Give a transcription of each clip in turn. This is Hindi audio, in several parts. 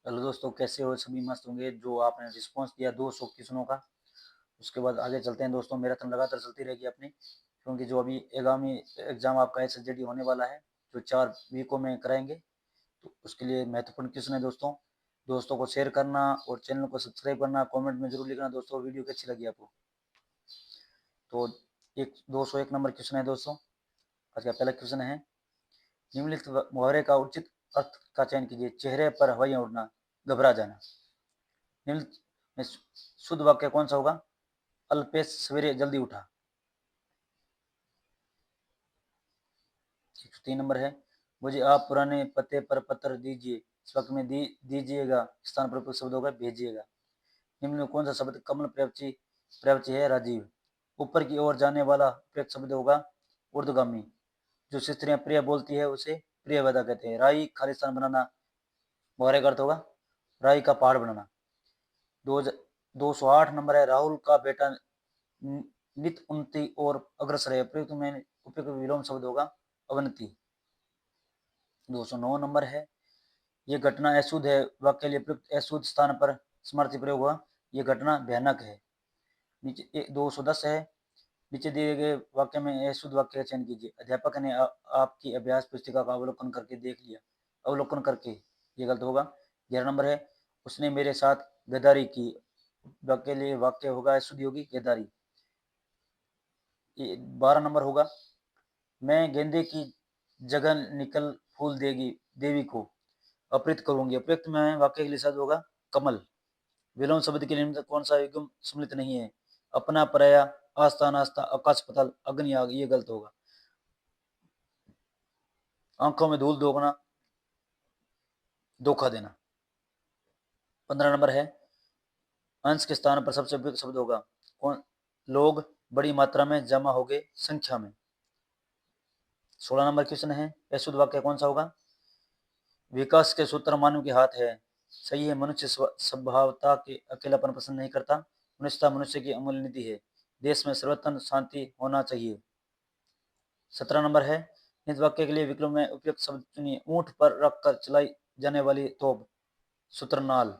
हेलो दोस्तों, कैसे हो? सभी मस्त होंगे। जो आपने रिस्पांस दिया 200 क्वेश्चनों का, उसके बाद आगे चलते हैं दोस्तों। मैराथन लगातार चलती रहेगी अपनी, क्योंकि जो अभी आगामी एग्जाम आपका एसएसजीडी होने वाला है, जो 4 वीकों में कराएंगे, तो उसके लिए महत्वपूर्ण क्वेश्चन है दोस्तों। दोस्तों को शेयर करना और चैनल को सब्सक्राइब करना, कमेंट में जरूर लिखना दोस्तों वीडियो कैसी लगी आपको। तो एक 201 नंबर क्वेश्चन है दोस्तों। आज का पहला क्वेश्चन है, निम्नलिखित मुहावरे का उचित अर्थ का चयन कीजिए। चेहरे पर हवाइयां उड़ना, घबरा जाना। निम्न में शुद्ध वाक्य कौन सा होगा? अल्पेश सवेरे जल्दी उठा। 103 नंबर है, मुझे आप पुराने पते पर पत्र दीजिए। इस वाक्य में दीजिएगा स्थान पर उपयुक्त शब्द होगा भेजिएगा। निम्न में कौन सा शब्द कमल प्रवची है? राजीव। ऊपर की ओर जाने वाला उपयुक्त शब्द होगा ऊर्ध्वगामी। जो स्त्रियां प्रिय बोलती है उसे प्रिय वदा कहते हैं। राई खालिस्तान बनाना, मुहावरे का अर्थ होगा राई का पहाड़ बनाना। 208 नंबर है, राहुल का बेटा नित उन्नति और अग्रसर है। उपयुक्त विलोम शब्द होगा अवनति। 209 नंबर है, ये घटना अशुद्ध है। वाक्य के लिए प्रयुक्त अशुद्ध स्थान पर समर्थी प्रयोग हुआ, ये घटना भयानक है। नीचे 210 है, नीचे दिए गए वाक्य में अशुद्ध वाक्य का चयन कीजिए। अध्यापक ने आपकी अभ्यास पुस्तिका का अवलोकन करके देख लिया। अवलोकन करके, ये गलत होगा। 11 नंबर है, उसने मेरे साथ गद्दारी की। वाक्य के लिए वाक्य होगा अशुद्ध होगी गद्दारी। 12 नंबर होगा, मैं गेंदे की जगह निकल फूल देगी देवी को अपृत करूंगी। अपृत में वाक्य के लिए शब्द होगा कमल। विलोम शब्द के लिए कौन सा युग्म सम्मिलित नहीं है? अपना, पराया, आस्था, नास्ता, आकाश, पताल, अग्नि, आग, ये गलत होगा। आंखों में धूल दोगना, धोखा देना। 15 नंबर है, अंश के स्थान पर सबसे उपयुक्त शब्द होगा कौन? लोग बड़ी मात्रा में जमा हो गए, संख्या में। 16 नंबर क्वेश्चन है, अशुद्ध वाक्य कौन सा होगा? विकास के सूत्र मानव के हाथ है। सही है, मनुष्य स्वभावता के अकेलापन पसंद नहीं करता। मनुष्यता मनुष्य की अमूल्य निधि है। देश में सर्वत्र शांति होना चाहिए। 17 नंबर है, इस वाक्य के लिए विकल्प में उपयुक्त शब्द चुनिए। ऊंट पर रखकर चलाई जाने वाली तोप, सुतरनाल।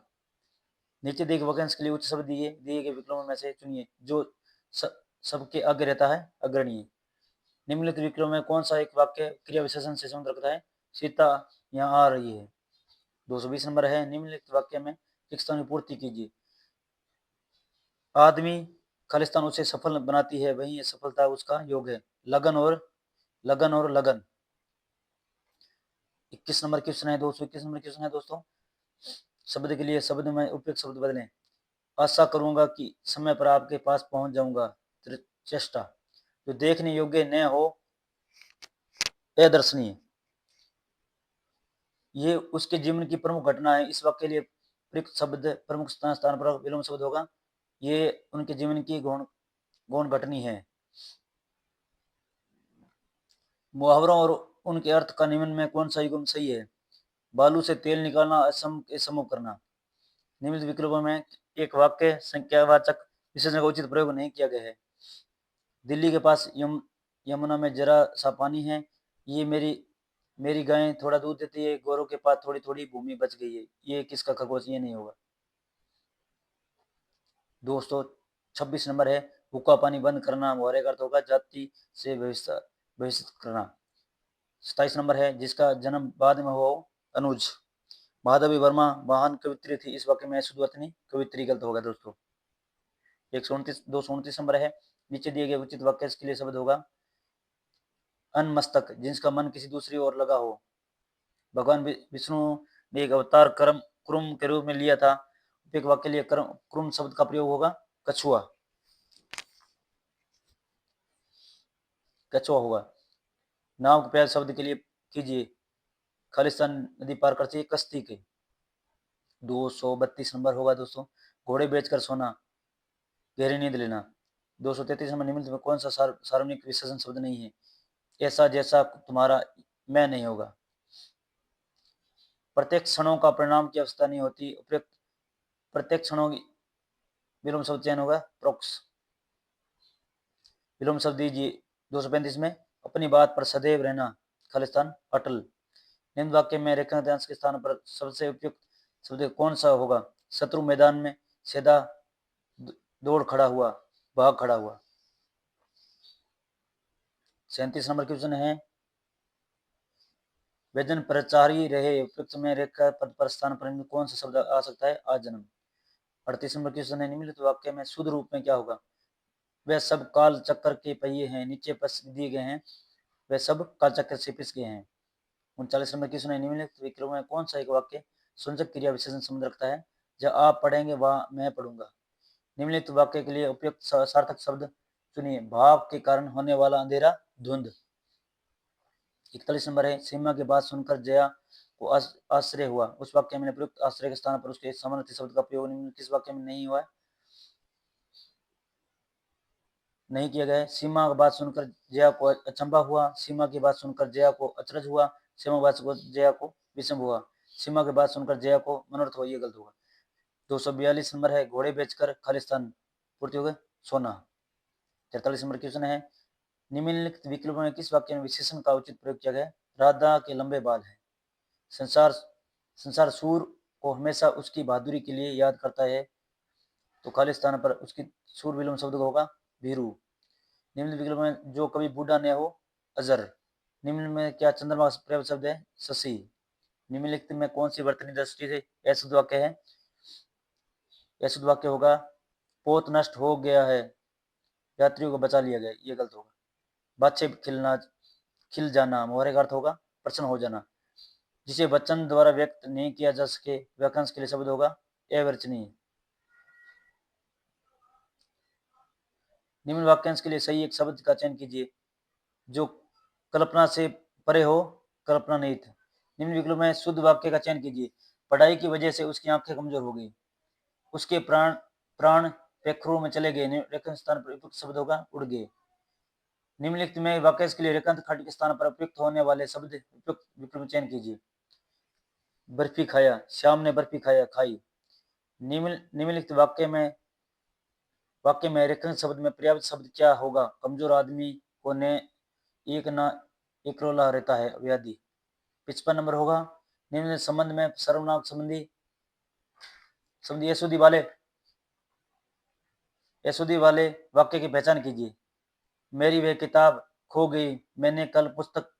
नीचे दिए गए वाक्यांश के लिए उच्च शब्द दिए गए विकल्पों में से चुनिए। जो सबके आगे रहता है, अग्रणी। निम्नलिखित विकल्पों में कौन सा एक वाक्य क्रिया विशेषण से संबंध रखता है? सीता यहाँ आ रही है। 220 नंबर है, निम्नलिखित वाक्य में एक स्थान की पूर्ति कीजिए। आदमी खालिस्तान उसे सफल बनाती है, वही ये सफलता उसका योग है। लगन और लगन। 21 नंबर क्वेश्चन है, 221 नंबर क्वेश्चन है दोस्तों। शब्द के लिए शब्द में उपयुक्त शब्द बदलें। आशा करूंगा कि समय पर आपके पास पहुंच जाऊंगा। चेष्टा। जो देखने योग्य न हो, अदर्शनीय। ये उसके जीवन की प्रमुख घटना है। इस वाक्य के लिए प्रयुक्त शब्द प्रमुख स्थान पर विलोम शब्द होगा, ये उनके जीवन की गौण घटनी है। मुहावरों और उनके अर्थ का निम्न में कौन सा युग्म सही है? बालू से तेल निकालना, असंभव करना। निम्नलिखित विकल्पों में एक वाक्य संख्यावाचक विशेषण का उचित प्रयोग नहीं किया गया है। दिल्ली के पास यमुना में जरा सा पानी है, ये मेरी गायें थोड़ा दूध देती है, गोरों के पास थोड़ी थोड़ी भूमि बच गई है। ये किसका खरगोश? ये नहीं होगा। 226 नंबर है, हुक्का पानी बंद करना, मुहावरे का अर्थ होगा जाति से भविष्य करना। 27 नंबर है, जिसका जन्म बाद में हुआ अनुज। माधवी वर्मा महान कवित्री थी। इस वाक्य में शुद्धवचनी कवित्री गलत होगा दोस्तों। 229 नंबर है, नीचे दिए गए उचित वाक्य के लिए शब्द होगा अनमस्तक, जिसका मन किसी दूसरी ओर लगा हो। भगवान विष्णु ने एक अवतार कुरुम के रूप में लिया था। एक वाक्य के लिए कुरुम शब्द का प्रयोग होगा कछुआ। कछुआ होगा। नाव के प्यार शब्द के लिए कीजिए। खालिस्तान नदी पार करती है कश्ती के। 232 नंबर होगा दोस्तों, घोड़े बेचकर सोना, गहरी नींद लेना। 233 नंबर, निम्नलिखित में कौन सा सार्वजनिक विशेषण शब्द नहीं है? ऐसा जैसा तुम्हारा मैं नहीं होगा। प्रत्येक क्षणों का परिणाम की अवस्था नहीं होती। उपयुक्त प्रत्येक क्षणों की विलोम शब्द चयन होगा प्रोक्स। विलोम शब्द दीजिए। 235 में अपनी बात पर सदैव रहना, खालिस्तान अटल। निम्न वाक्य में रेखांश के स्थान पर सबसे उपयुक्त शब्द कौन सा होगा? शत्रु मैदान में सीधा दौड़ खड़ा हुआ, भाग खड़ा हुआ। 37 नंबर क्वेश्चन है, व्यंजन प्रचारी रहे उपयुक्त में रेखा पद पर स्थान पर कौन सा शब्द आ सकता है? आज जन्म। 38 नंबर क्वेश्चन है, निम्नलिखित वाक्य में शुद्ध रूप में क्या होगा? वे सब काल चक्कर के पहिए हैं, नीचे पस दिए गए हैं, वे सब काल चक्कर से पिस गए हैं। 39 नंबर क्वेश्चन है, निम्नलिखित विकल्पों में कौन सा एक वाक्य संयोजक क्रिया विशेषण संबंध रखता है? जब आप पढ़ेंगे वह मैं पढ़ूंगा। निम्नलिखित वाक्य के लिए उपयुक्त सार्थक शब्द चुनिए। भाव के कारण होने वाला अंधेरा, धुंध। 41 नंबर है, सीमा की बात सुनकर जया को आश्चर्य हुआ। उस वाक्य में प्रयुक्त आश्चर्य के स्थान पर उसके समानार्थी शब्द का प्रयोग निम्न किस वाक्य में नहीं हुआ है? नहीं किया गया है। सीमा की बात सुनकर जया को अचंभा हुआ, सीमा की बात सुनकर जया को अचरज हुआ, सीमा की बात सुनकर जया को विषम हुआ, सीमा की बात सुनकर जया को मनोरथ हुआ। ये गलत होगा। 242 नंबर है, घोड़े बेचकर खालिस्तान पूर्ति हो गए सोना। 43 नंबर क्वेश्चन है, निम्नलिखित विकल्पों में किस वाक्य में विशेषण का उचित प्रयोग किया गया? राधा के लंबे बाल हैं। संसार सूर को हमेशा उसकी बहादुरी के लिए याद करता है, तो खाली स्थान पर उसकी सूर विलोम शब्द होगा भीरू। निम्न विकल्प में जो कभी बूढ़ा न हो, अजर। निम्न में क्या चंद्रमा का पर्यायवाची शब्द है? शशि। निम्नलिखित में कौन सी वर्तनी दृष्टि से अशुद्ध वाक्य है? अशुद्ध वाक्य होगा, पोत नष्ट हो गया है, यात्रियों को बचा लिया गया। ये गलत होगा। बाछे खिलना, खिल जाना, मोहरे का अर्थ होगा प्रसन्न हो जाना। जिसे वचन द्वारा व्यक्त नहीं किया जा सके, वाक्यांश के लिए शब्द होगा अवर्चनीय। निम्न वाक्यांश के लिए सही एक शब्द का चयन कीजिए जो कल्पना से परे हो, कल्पना नहीं था। निम्न विकल्प में शुद्ध वाक्य का चयन कीजिए। पढ़ाई की वजह से उसकी आंखें कमजोर हो गई, उसके प्राण प्राण पेखरों में चले गए। रेखांश स्थान पर उपयुक्त शब्द होगा उड़ गए। निम्नलिखित में वाक्यांश के लिए रेखांत खंड के स्थान पर उपयुक्त होने वाले शब्द उपयुक्त विकल्प चयन कीजिए। बर्फी खाया, श्याम ने बर्फी खाया, खाई। निम्नलिखित वाक्य में रेखांश शब्द में पर्याप्त शब्द क्या होगा? कमजोर आदमी को ने एक ना एकरोला रहता है, व्याधि। 55 नंबर होगा, निम्न संबंध में सर्वनाम संबंधी यशोदी वाले वाक्य की पहचान कीजिए। मेरी वह किताब खो गई, मैंने कल पुस्तक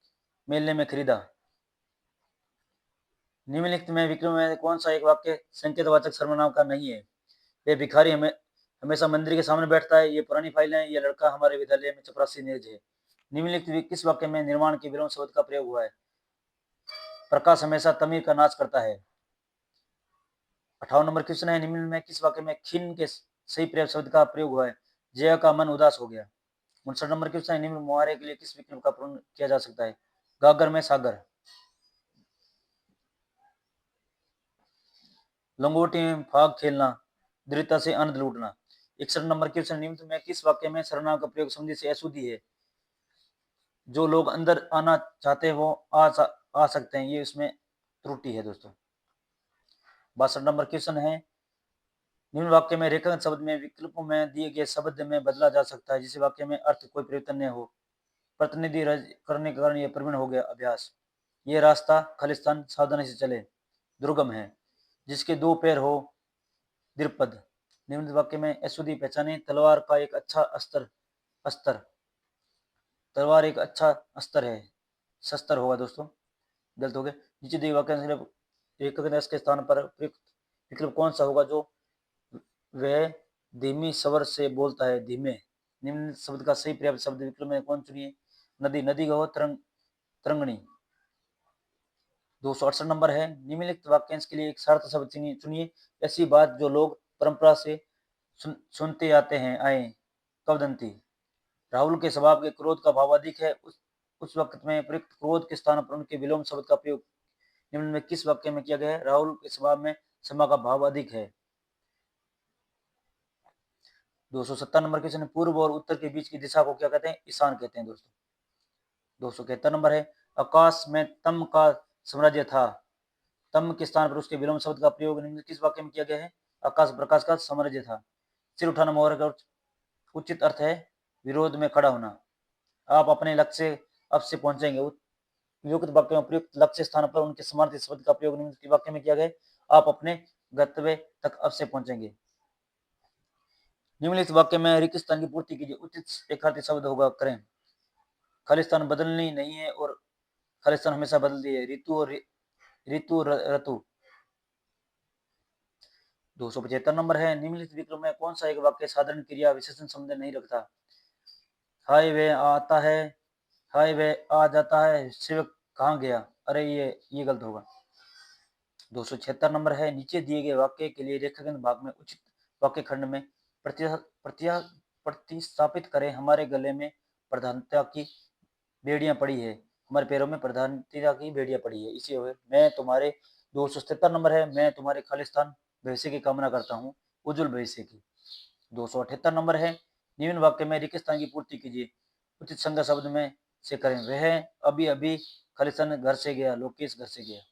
मेले में खरीदा। निम्नलिखित में विकल्प में कौन सा एक वाक्य संकेतवाचक सर्वनाम का नहीं है? ये भिखारी हमेशा मंदिर के सामने बैठता है, ये पुरानी फाइल है, ये लड़का हमारे विद्यालय में चपरासी नीरज है। निम्नलिखित किस वाक्य में निर्माण के विलोम शब्द का प्रयोग हुआ है? प्रकाश हमेशा तमीर का नाश करता है। 58 नंबर क्वेश्चन है, निम्न में किस वाक्य में खिन के सही पर्यायवाची शब्द का प्रयोग हुआ है? जया का मन उदास हो गया। 59 नंबर क्वेश्चन है, निम्न मुहावरे के लिए किस विकल्प का प्रयोग किया जा सकता है? गागर में सागर। लंगोटी में फाग खेलना, दृढ़ता से अन्न लूटना। 61 नंबर क्वेश्चन, निम्न में किस वाक्य में सर्वनाम का प्रयोग संधि से अशुद्धि है? जो लोग अंदर आना चाहते हैं वो आ सकते हैं, ये इसमें त्रुटि है दोस्तों। 62 नंबर क्वेश्चन है, निम्न वाक्य में रेखांकित शब्द में विकल्पों में दिए गए शब्द में बदला जा सकता है जिस वाक्य में अर्थ कोई परिवर्तन न हो। प्रतिनिधि करने के कारण यह प्रवीण हो गया। अभ्यास, ये रास्ता खालिस्तान सावधानी से चले, दुर्गम है, जिसके दो पैर हो, द्विपद। निम्न वाक्य में अशुद्धि पहचाने। तलवार का एक अच्छा अस्त्र, तलवार एक अच्छा अस्त्र है, शस्त्र होगा दोस्तों, गलत हो गया। नीचे दिए वाक्य के स्थान पर विकल्प कौन सा होगा? जो वह धीमी स्वर से बोलता है, धीमे। निम्न शब्द का सही पर्याप्त शब्द विकल्प में कौन चुनिए? नदी, नदी का हो तरंगणी। 268 नंबर है, निम्नलिखित वाक्यांश के लिए एक सार्थक शब्द चुनिए। ऐसी बात जो लोग परंपरा से सुनते आते हैं, आए। कवदंती। राहुल के स्वभाव के क्रोध का भाव अधिक है, उस वक्त में प्रयुक्त क्रोध के स्थान पर उनके विलोम शब्द का प्रयोग निम्न में किस वाक्य में किया गया है? राहुल के स्वभाव में क्षमा का भाव अधिक है। 270 नंबर क्वेश्चन, पूर्व और उत्तर के बीच की दिशा को क्या कहते हैं? ईशान कहते हैं दोस्तों। 271 नंबर है, आकाश में तम का साम्राज्य था, तम के स्थान पर उसके विलोम शब्द का प्रयोग निम्न किस वाक्य में किया गया है? आकाश प्रकाश का साम्राज्य था। सिर उठाना मोहर का उचित अर्थ है विरोध में खड़ा होना। आप अपने लक्ष्य अब से पहुंचेंगे, उपयुक्त वाक्य में प्रयुक्त लक्ष्य स्थान पर उनके समानार्थी शब्द का प्रयोग निम्नलिखित वाक्य में किया गया है। आप अपने गंतव्य तक अवश्य पहुंचेंगे। निम्नलिखित वाक्य में रिक्त स्थान की पूर्ति कीजिए। उचित एकार्थी शब्द होगा करें। खाली स्थान बदलनी नहीं है और खाली स्थान हमेशा बदलती है। ऋतु और ऋतु ऋतु। 275 नंबर है। निम्नलिखित विकल्प में कौन सा एक वाक्य साधारण क्रिया विशेषण संबंध नहीं रखता? हाय वे आता है, हाय वे आ जाता है, शिव कहाँ गया? अरे ये गलत होगा। 276 नंबर है। नीचे दिए गए वाक्य के लिए रेखांकन भाग में उचित वाक्य खंड में प्रतिस्थापित करें। हमारे गले में प्रधानता की बेड़ियां पड़ी है, हमारे पैरों में प्रधानता की बेड़ियां पड़ी है। इसी हुए मैं तुम्हारे 277 नंबर है। मैं तुम्हारे खालिस्तान भविष्य की कामना करता हूँ, उज्जवल भविष्य की। 278 नंबर है। निम्न वाक्य में रिक्त स्थान की पूर्ति कीजिए। उचित संज्ञा शब्द में से करें। वह अभी अभी खालिस्तान घर से गया, लोकेश घर से गया।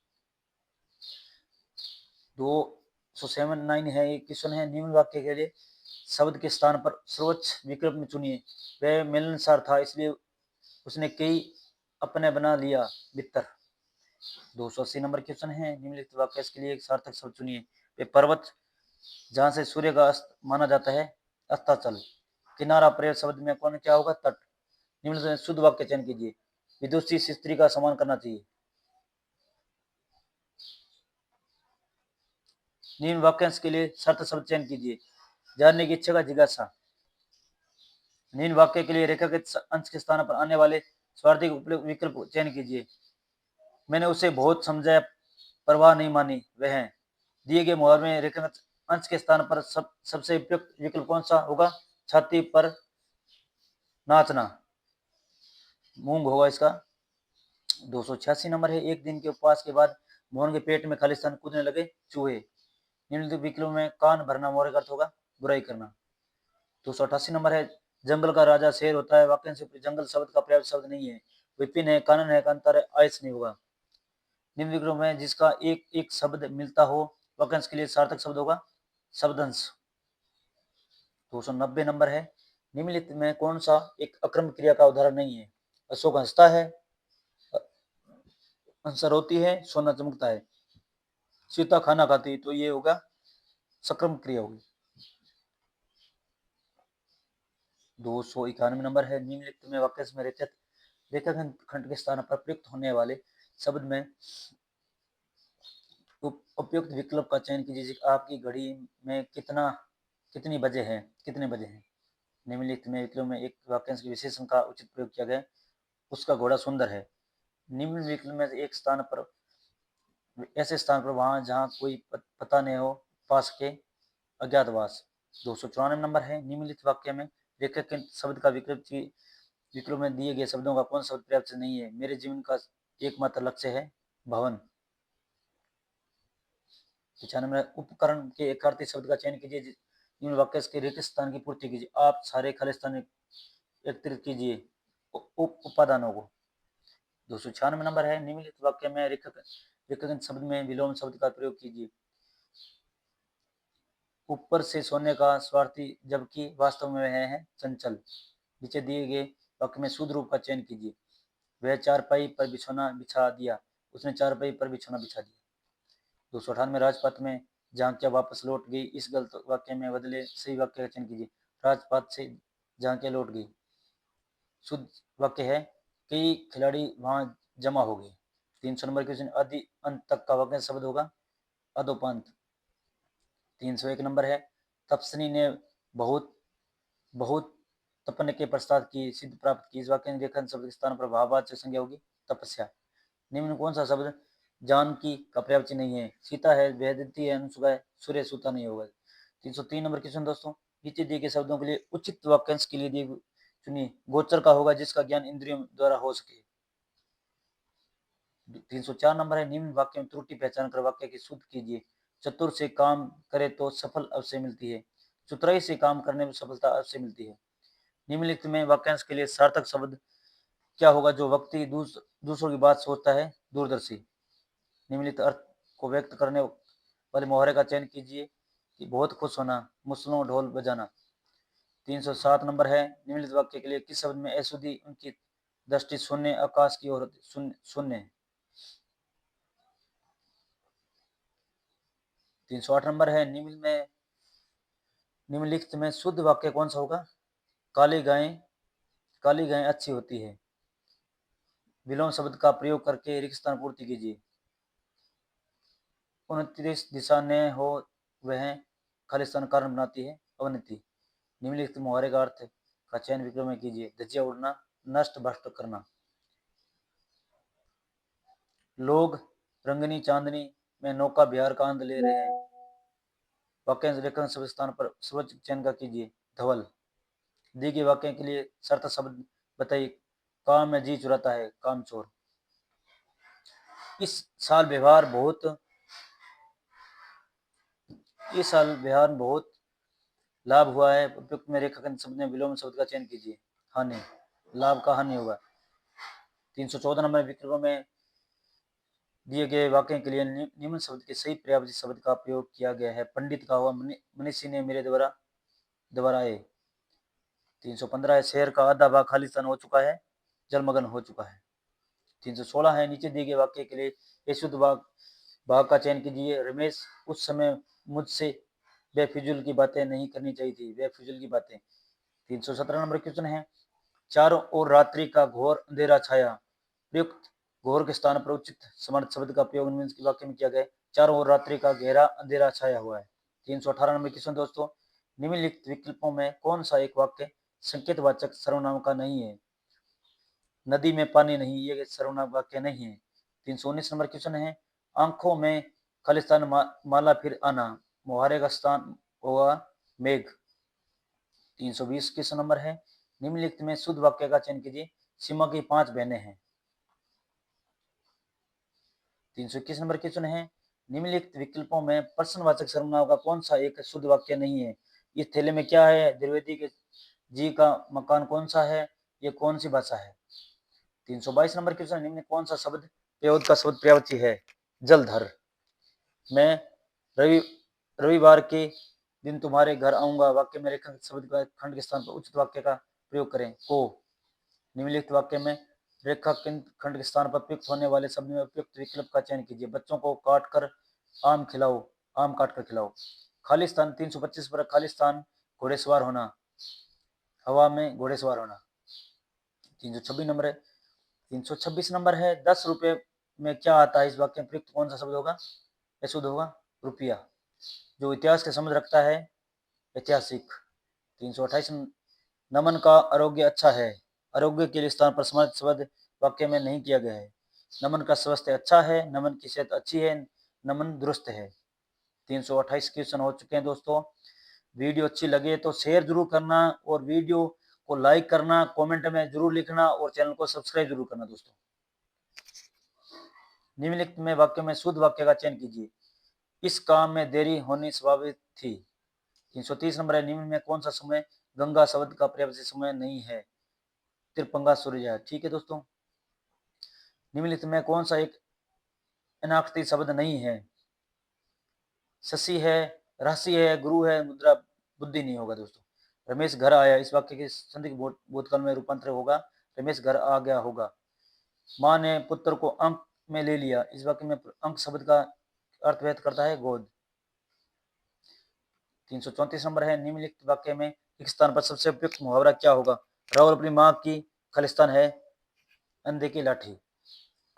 279 है। एक क्वेश्चन है। निम्न वाक्य के लिए शब्द के स्थान पर सर्वोच्च विकल्प में चुनिए। वह मिलनसार था इसलिए उसने कई अपने बना लिया मित्र। 280 नंबर क्वेश्चन है। निम्नलिखित वाक्य के लिए एक सार्थक शब्द चुनिए। वे पर्वत जहां से सूर्य का अस्त माना जाता है, अस्ताचल। किनारा पर्याय शब्द में कौन क्या होगा? तट। निम्न शुद्ध वाक्य चयन कीजिए। विदुषी स्त्री का सम्मान करना चाहिए। निम्न वाक्यांश के लिए शर्त शब्द चयन कीजिए। जानने की इच्छा का जिज्ञासा। निम्न वाक्य के लिए रेखांकित अंश के स्थान पर आने वाले स्वार्थी विकल्प चयन कीजिए। मैंने उसे बहुत समझाया, परवाह नहीं मानी। वह दिए गए मोहर में रेखांकित अंश के स्थान पर सबसे उपयुक्त विकल्प कौन सा होगा? छाती पर नाचना, मूंग होगा इसका। 286 नंबर है। एक दिन के उपवास के बाद मोहन के पेट में खालिस्तान कूदने लगे चूहे। निम्नलिखित विकल्पों में कान भरना मोहर का अर्थ होगा बुराई करना। 288 नंबर है। जंगल का राजा शेर होता है। वाक्यांश से जंगल शब्द का पर्याप्त शब्द नहीं है। विपिन है, कानन है, अंतर है, आयस नहीं होगा। निम्न विकल्प में जिसका एक एक शब्द मिलता हो, वाक्यांश के लिए सार्थक शब्द होगा शब्दंश। 290 नंबर है। निम्नलिखित में कौन सा एक अक्रम क्रिया का उदाहरण नहीं है? अशोक हंसता है, हंसा रोती है, सोना चमकता है, सीता खाना खाती है। तो ये होगा सक्राम क्रिया होगी। 291 नंबर है। निम्नलिखित में वाक्य में रेखाखंड खंड के स्थान पर प्रयुक्त होने वाले शब्द में उपयुक्त विकल्प का चयन कीजिए। आपकी घड़ी में कितनी बजे हैं? कितने बजे हैं? निम्नलिखित में विकल्प में एक वाक्यांश के विशेषण का उचित प्रयोग किया गया। उसका घोड़ा सुंदर है। निम्न विकल्प में एक स्थान पर ऐसे स्थान पर वहां जहां कोई पता नहीं हो, पास के अज्ञातवास। 294 नंबर है। निम्नलिखित वाक्य में रेखांकित शब्द का विकल्प में दिए गए शब्दों का कौन शब्द पर्याप्त नहीं है? मेरे जीवन का एकमात्र लक्ष्य है भवन। 95 उपकरण के एकार्थी शब्द का चयन कीजिए। निम्न वाक्य के रिक्त स्थान की पूर्ति कीजिए। आप सारे खाली स्थान एकत्रित कीजिए उपादानों को। 296 नंबर है। निम्नलिखित वाक्य में रेखांकित शब्द में विलोम शब्द का प्रयोग कीजिए। ऊपर से सोने का स्वार्थी जबकि वास्तव में वह है चंचल। नीचे दिए गए वाक्य में शुद्ध रूप का चयन कीजिए। वह चारपाई पर बिछौना बिछा दिया, उसने चारपाई पर बिछौना बिछा दिया। 298 राजपाथ में झांकियां वापस लौट गई। इस गलत वाक्य में बदले सही वाक्य का चयन कीजिए। राजपाथ से झांकियां लौट गई। शुद्ध वाक्य है कई खिलाड़ी वहां जमा हो गए। 300 नंबर क्वेश्चन। आदि अंत तक का वाक्य शब्द होगा अधोपंत। 301 नंबर है। तपस्वी ने बहुत बहुत तपने के पश्चात की सिद्ध प्राप्त की। इस वाक्य में रेखांश शब्द के स्थान पर भाववाचक संज्ञा होगी तपस्या। निम्न कौन सा शब्द जानकी का पर्यायवाची नहीं है? सीता है, वेदती है, अनुसुआ है, सूर्य सूता नहीं होगा। 303 नंबर क्वेश्चन दोस्तों। नीचे दिए गए शब्दों के लिए उचित वाक्यांश के लिए दिए चुनिए। गोचर का होगा जिसका ज्ञान इंद्रियों द्वारा हो सके। 304 नंबर है। निम्न वाक्य में त्रुटि पहचान कर वाक्य की शुद्ध कीजिए। चतुर से काम करे तो सफल अवश्य मिलती है। चतुराई से काम करने में सफलता अवश्य मिलती है। निम्नलिखित में वाक्यांश के लिए सार्थक शब्द क्या होगा? जो व्यक्ति दूसरों की बात सोचता है, दूरदर्शी। निम्नलिखित अर्थ को व्यक्त करने वाले मोहरे का चयन कीजिए कि बहुत खुश होना, मुसलों ढोल बजाना। 307 नंबर है। निम्नलिखित वाक्य के लिए किस शब्द में अशुद्धि उनकी दृष्टि शून्य, आकाश की ओर शून्य। 308 नंबर है, निम्नलिखित में शुद्ध वाक्य कौन सा होगा? काली गाय अच्छी होती है। विलोम शब्द का प्रयोग करके रिक्त स्थान पूर्ति कीजिए। 29 दिशा ने हो वह खाली स्थान कारण बनाती है अवनति। निम्नलिखित मुहावरे का अर्थ का चयन विकल्प में कीजिए। धज्जियां उड़ना, नष्ट भ्रष्ट करना। लोग रंगनी चांदनी में नौका विहार का आनंद ले रहे हैं। वाक्यांश रेखांकन शब्द स्थान पर सर्वोच्च चयन का कीजिए। धवल। दी गई वाक्य के लिए शर्त शब्द बताइए। काम में जी चुराता है, कामचोर। इस साल व्यवहार बहुत लाभ हुआ है। उपयुक्त में रेखांकन शब्द में विलोम शब्द का चयन कीजिए। हानि। लाभ का हानि होगा। 314 नंबर विकल्पों में दिए गए वाक्य के लिए निम्न शब्द के सही पर्यायवाची शब्द का प्रयोग किया गया है। पंडित का हुआ मनीषी ने मेरे द्वारा आए। 315 है, शहर का आधा भाग खालिस्तान हो चुका है, जलमग्न हो चुका है। 316 है, नीचे दिए गए वाक्य के लिए शुद्ध भाग का चयन कीजिए। रमेश, उस समय मुझसे बेफिजूल की बातें नहीं करनी चाहिए थी। बेफिजूल की बातें। 317 नंबर क्वेश्चन है, चारों ओर रात्रि का घोर अंधेरा छाया। प्रयुक्त घोर के स्थान पर उचित समर्थ शब्द का प्रयोग निम्न के वाक्य में किया गया है। चारों ओर रात्रि का गहरा अंधेरा छाया हुआ है। 318 नंबर क्वेश्चन दोस्तों, निम्नलिखित विकल्पों में कौन सा एक वाक्य संकेतवाचक सर्वनाम का नहीं है? नदी में पानी नहीं, ये सर्वनाम वाक्य नहीं है। 319 नंबर क्वेश्चन है, आंखों में खालिस्तान माला फिर आना। मुहारे का स्थान होगा मेघ। 320 क्वेश्चन नंबर है, निम्नलिखित में शुद्ध वाक्य का चयन कीजिए। सीमा की 5 बहनें हैं। 321 नंबर क्वेश्चन है, निम्नलिखित विकल्पों में प्रश्नवाचक सर्वनाम का कौन सा एक शुद्ध वाक्य नहीं है? इस थैले में क्या है? द्विवेदी के जी का मकान कौन सा है? ये कौन सी भाषा है? 322 नंबर क्वेश्चन, निम्न कौन सा शब्द प्रयोग का शब्द पर्यायवाची है? जलधर। मैं रविवार के दिन तुम्हारे घर आऊंगा। वाक्य में रेखांकित शब्द का खंड के स्थान पर उचित वाक्य का प्रयोग करें। को। निम्नलिखित वाक्य में रेखांकित खंड के स्थान पर प्रयुक्त होने वाले शब्द में उपयुक्त विकल्प का चयन कीजिए। बच्चों को काटकर आम खिलाओ, आम काटकर खिलाओ। खालिस्तान। 325 पर खालिस्तान घोड़ेसवार होना, हवा में घोड़ेसवार होना। 326 नंबर है, 326 नंबर है, 10 रुपए में क्या आता है? इस वाक्य में प्रयुक्त कौन सा शब्द होगा? शुद्ध होगा रुपया। जो इतिहास के संबंध रखता है, ऐतिहासिक। 328 नमन का आरोग्य अच्छा है। आरोग्य के लिए स्थान पर समर्थ शब्द वाक्य में नहीं किया गया है। नमन का स्वास्थ्य अच्छा है, नमन की सेहत अच्छी है, नमन दुरुस्त है। 328 क्वेश्चन हो चुके हैं दोस्तों। वीडियो अच्छी लगे तो शेयर जरूर करना और वीडियो को लाइक करना, कमेंट में जरूर लिखना और चैनल को सब्सक्राइब जरूर करना दोस्तों। निम्नलिखित में वाक्य में शुद्ध वाक्य का चयन कीजिए। इस काम में देरी होनी स्वाभाविक थी। 330 नंबर है, निम्न में कौन सा समय गंगा शब्द का पर्यायवाची समय नहीं है? त्रिपंगा सूर्य है। ठीक है दोस्तों, निम्नलिखित में कौन सा एक अनाकृति शब्द नहीं है? शशि है, राशि है, गुरु है, मुद्रा। बुद्धि नहीं होगा दोस्तों। रमेश घर आया, इस वाक्य के संधि भूतकाल में रूपांतर होगा रमेश घर आ गया होगा। माँ ने पुत्र को अंक में ले लिया, इस वाक्य में अंक शब्द का अर्थ व्यक्त करता है गोद। 334 नंबर है, निम्नलिखित वाक्य में एक स्थान पर सबसे उपयुक्त मुहावरा क्या होगा? राहुल अपनी माँ की खालिस्तान है, अंधे की लाठी।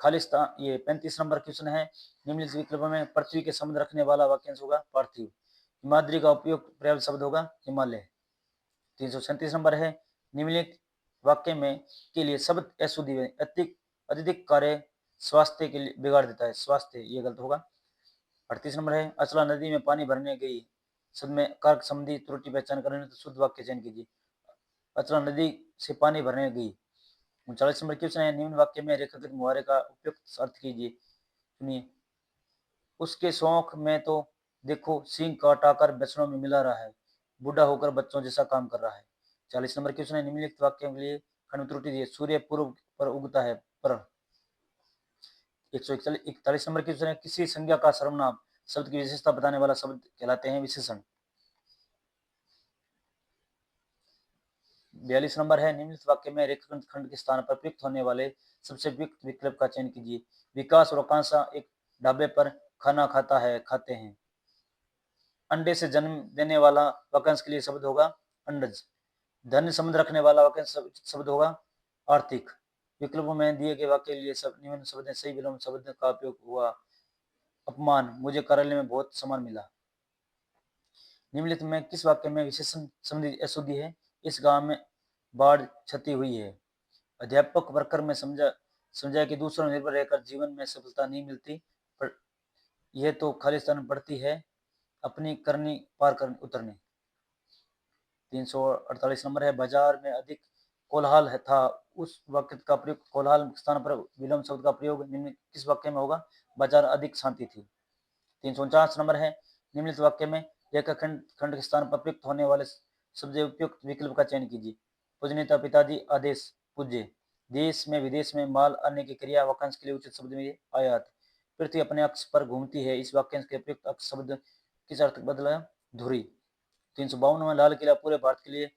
खालिस्तान। ये 35 नंबर क्वेश्चन है, निम्नलिखित विकल्पों में पृथ्वी के संबंध रखने वाला वाक्यांश होगा पार्थिव। हिमाद्री का उपयुक्त पर्यायवाची शब्द होगा हिमालय। 337 नंबर है, निम्नलिखित वाक्य में के लिए शब्द अशुद्धि अत्यधिक कार्य स्वास्थ्य के लिए बिगाड़ देता है। स्वास्थ्य, ये गलत होगा। 38 नंबर है, अचला नदी में पानी भरने गई। शब्द में कारक संबंधी त्रुटि पहचान करने तो शुद्ध वाक्य चयन कीजिए। अचला नदी से पानी भरने गई। 39 नंबर क्वेश्चन है, निम्न वाक्य में रेखांकित मुहावरे का उपयुक्त अर्थ कीजिए। सुनिए। उसके शौक में तो देखो सींग काटाकर बछड़ों में मिला रहा है, बूढ़ा होकर बच्चों जैसा काम कर रहा है। 40 नंबर क्वेश्चन है, निम्नलिखित वाक्यों के लिए खंड त्रुटि दिए। सूर्य पूर्व पर उगता है, पर। 141 नंबर क्वेश्चन है, किसी संज्ञा का सर्वनाम शब्द की विशेषता बताने वाला शब्द कहलाते हैं विशेषण। 42 नंबर है, निम्नलिखित वाक्य में रेखाखंड खंड के स्थान पर प्रयुक्त होने वाले सबसे उपयुक्त विकल्प का चयन कीजिए। विकास और आकांक्षा एक ढाबे पर खाना खाते हैं। अंडे से जन्म देने वाला वाक्यांश के लिए शब्द होगा अंडज। धन संबंध रखने वाला वाक्यांश शब्द होगा आर्थिक। विकल्पों में दिए गए वाक्य के लिए निम्न शब्द में सही विलोम शब्द का उपयोग हुआ। अपमान, मुझे कार्यालय में बहुत सम्मान मिला। निम्नलिखित में किस वाक्य में विशेषण संबंधी अशुद्धि है? इस गांव में बाढ़ क्षति हुई है। अध्यापक वर्कर में समझा कि दूसरों पर निर्भर रहकर जीवन में सफलता नहीं मिलती, पर यह तो खालिस्तान पड़ती है अपनी करनी पार कर उतरने। 348 नंबर है, बाजार में अधिक कोलाहल था, उस वाक्य का प्रयोग कोलाहल स्थान पर विलोम शब्द का प्रयोग निम्न किस वाक्य में होगा? बाजार अधिक शांति थी। 349 नंबर है, निम्नलिखित वाक्य में रेखाखंड खंड के स्थान पर प्रयुक्त होने वाले शब्द उपयुक्त विकल्प का चयन कीजिए। पूजनीयता, पिताजी, आदेश, पूज्य। देश में विदेश में माल आने की क्रिया वाक्यांश के लिए उचित शब्द में आयात। पृथ्वी अपने अक्ष पर घूमती है, इस वाक्यांश के प्रयुक्त अक्ष शब्द किस अर्थ बदला? धुरी। 352 में लाल किला पूरे भारत के लिए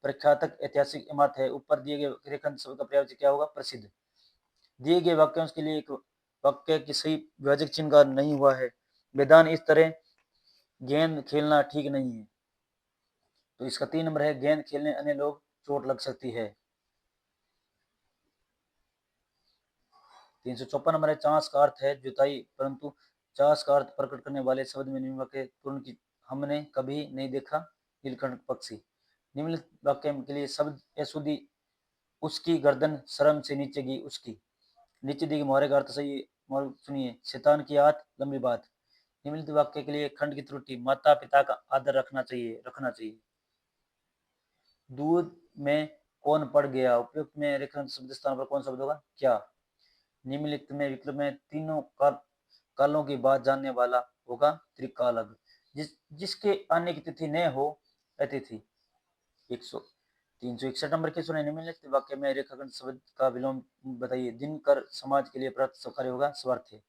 प्रख्यात ऐतिहासिक इमारत है। ऊपर दिए गए रेखाखंड शब्द का प्रयोग क्या होगा? प्रसिद्ध। दिए गए वाक्यांश के लिए एक वाक्य की सही विभाजक चिन्ह का नहीं हुआ है। मैदान इस तरह गेंद खेलना ठीक नहीं है, तो इसका 3 नंबर है, गेंद खेलने अन्य लोग चोट लग सकती है। 354 नंबर है, चांस का अर्थ है जुताई, परंतु चांस का अर्थ प्रकट करने वाले शब्द में निम्न वाक्य पूर्ण की हमने कभी नहीं देखा नीलकंठ पक्षी। निम्नलिखित वाक्य के लिए शब्द अशुद्धि उसकी गर्दन शर्म से नीचे गी उसकी। नीचे दी गई मोहरे का अर्थ सही सुनिए। शैतान की आंत लंबी बात। निम्नलिखित वाक्य के लिए खंड की त्रुटि, माता पिता का आदर रखना चाहिए। दूध में कौन पड़ गया? उपयुक्त में रेखांश शब्द स्थान पर कौन शब्द होगा? क्या। निम्नलिखित में विकल्प में तीनों कालों की बात जानने वाला होगा त्रिकालज्ञ। जिसके आने की तिथि न हो अतिथि। 361 नंबर के सुने। निम्नलिखित वाक्य में रेखाखंड शब्द का विलोम बताइए। दिनकर समाज के लिए प्राप्त कार्य होगा स्वार्थी।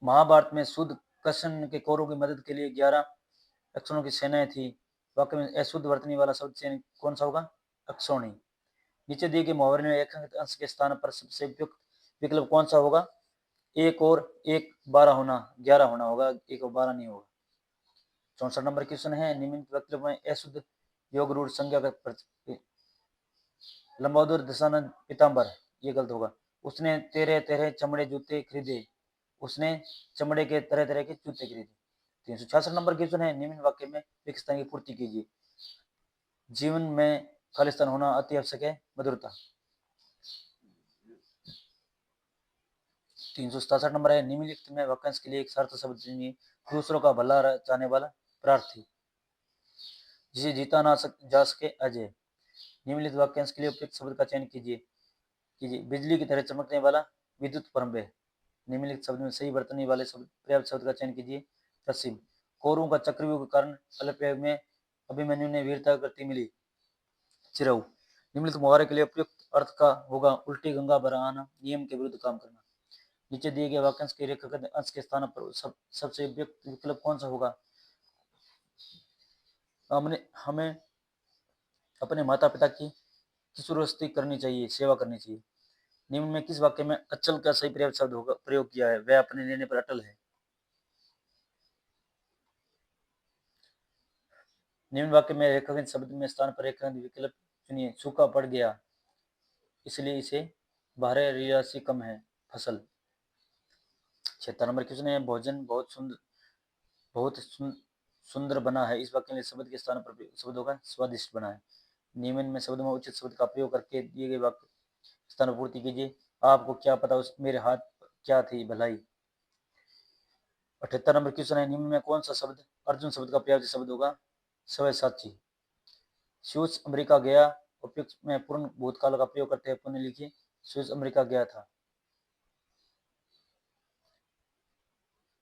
महाभारत में शुद्ध कृष्ण के कौरवों की मदद के लिए 11 अक्षरों की सेनाएं थी। वाक्य में अशुद्ध वर्तनी वाला शब्द चयन कौन सा होगा? अक्षौणी। नीचे दिए गए मुहावरे में एक अंश के स्थान पर सबसे उपयुक्त विकल्प कौन सा होगा? एक और एक 12 होना, 11 होना होगा, एक और 12 नहीं होगा। 64 नंबर क्वेश्चन है, निम्नलिखित विकल्प में अशुद्ध योग रूढ़ संज्ञा का लंबोदर दशानंद पीताम्बर, ये गलत होगा। उसने तेरे तेरे चमड़े जूते खरीदे, उसने चमड़े के तरह तरह के जूते खरीदे। 366 नंबर क्वेश्चन है, निम्न वाक्य में रिक्तस्थान की पूर्ति कीजिए। जीवन में खालिस्तान होना अति आवश्यक है, मधुरता। 367 नंबर है, निम्नलिखित में वाक्यांश के लिए एक सार्थक शब्द चुनिए। दूसरों का भला चाहने वाला, प्रार्थी। जिसे जीता ना जा सके, अजय। निम्नलिखित वाक्यांश के लिए उपयुक्त शब्द का चयन कीजिए। बिजली की तरह चमकने वाला, विद्युत परंबे। निम्नलिखित शब्द में सही वर्तनी वाले शब्द पर्याप्त शब्द का चयन कीजिए। प्रसिद्ध। कौरवों का चक्रव्यूह के कारण अल्पयुग में अभिमन्यु ने वीरता करती मिली। चिरऊ। निम्नलिखित मुहावरे के लिए उपयुक्त अर्थ का होगा उल्टी गंगा पर आना, नियम के विरुद्ध काम करना। नीचे दिए गए वाक्यांश के रेखाखंड अंश के स्थान पर सबसे उपयुक्त विकल्प कौन सा होगा? हमें अपने माता पिता की किशोरावस्थी करनी चाहिए, सेवा करनी चाहिए। निम्न में किस वाक्य में अचल का सही पर्याप्त शब्द होगा प्रयोग किया है? वह अपने निर्णय पर अटल है। निम्न वाक्य में रेखाखंड शब्द में स्थान पर रेखाखंड विकल्प चुनिए। सूखा पड़ गया इसलिए इसे बारह रियासी कम है फसल। 76 नंबर क्वेश्चन है, भोजन बहुत सुंदर बना है, इस वाक्य में शब्द के स्थान पर शब्द होगा स्वादिष्ट बना है। निम्न में शब्द में उचित शब्द का प्रयोग करके दिए गए वाक्य स्थान पर पूर्ति कीजिए। आपको क्या पता उस मेरे हाथ क्या थी भलाई। 78 नंबर क्वेश्चन है, निम्न में कौन सा शब्द अर्जुन शब्द का पर्यायवाची शब्द होगा? सव्यसाची। स्विस अमेरिका गया, उपयुक्त में पूर्ण भूतकाल का प्रयोग करते हैं, पुनः लिखिए। स्विस अमेरिका गया था।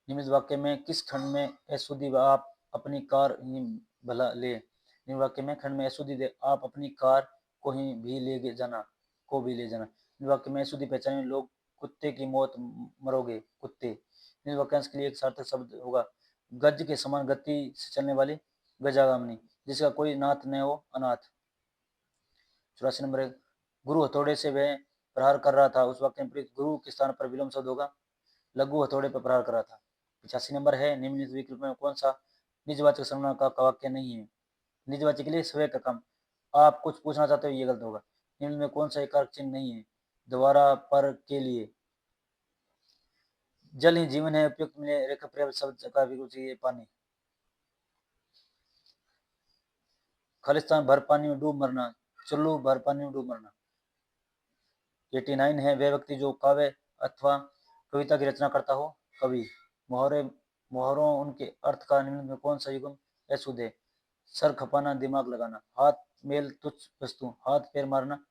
निम्न वाक्य में किस खंड में अशुद्धि आप अपनी कार ही भला ले? निम्न वाक्य में खंड में अशुद्धि दे आप अपनी कार को ही भी ले जाना, को भी ले जाना। निम्न वाक्य में अशुद्धि पहचाने लोग कुत्ते की मौत मरोगे, कुत्ते। निम्न वाक्यांश के लिए एक सार्थक शब्द होगा गज के समान गति से चलने वाली, गजागामनी। जिसका कोई नाथ न हो, अनाथ। 84 नंबर है, गुरु हथौड़े से वह प्रहार कर रहा था, उस वाक्य में प्रयुक्त गुरु के स्थान पर विलोम शब्द होगा लघु हथौड़े पर प्रहार कर रहा था। 85 नंबर है, निम्नलिखित विकल्प में कौन सा निजवाचक सर्वनाम का वाक्य नहीं है? निजवाचक के लिए स्वयं का काम, आप कुछ पूछना चाहते हो, ये गलत होगा। निम्न में कौन सा एकारक चिन्ह नहीं है? दोबारा, पर, के लिए। जल ही जीवन है, उपयुक्त मिले रेखा पर्याप्त शब्द का विकल्प चाहिए, पानी। खालिस्तान, भर पानी में डूब मरना। चुल्लू, भर पानी में डूब मरना। 89 है, वह व्यक्ति जो काव्य अथवा कविता की रचना करता हो, कवि। मोहरों उनके अर्थ का निम्न में कौन सा युग्म अशुद्ध है? सर खपाना, दिमाग लगाना। हाथ, मेल, तुच्छ वस्तु। हाथ पैर मारना,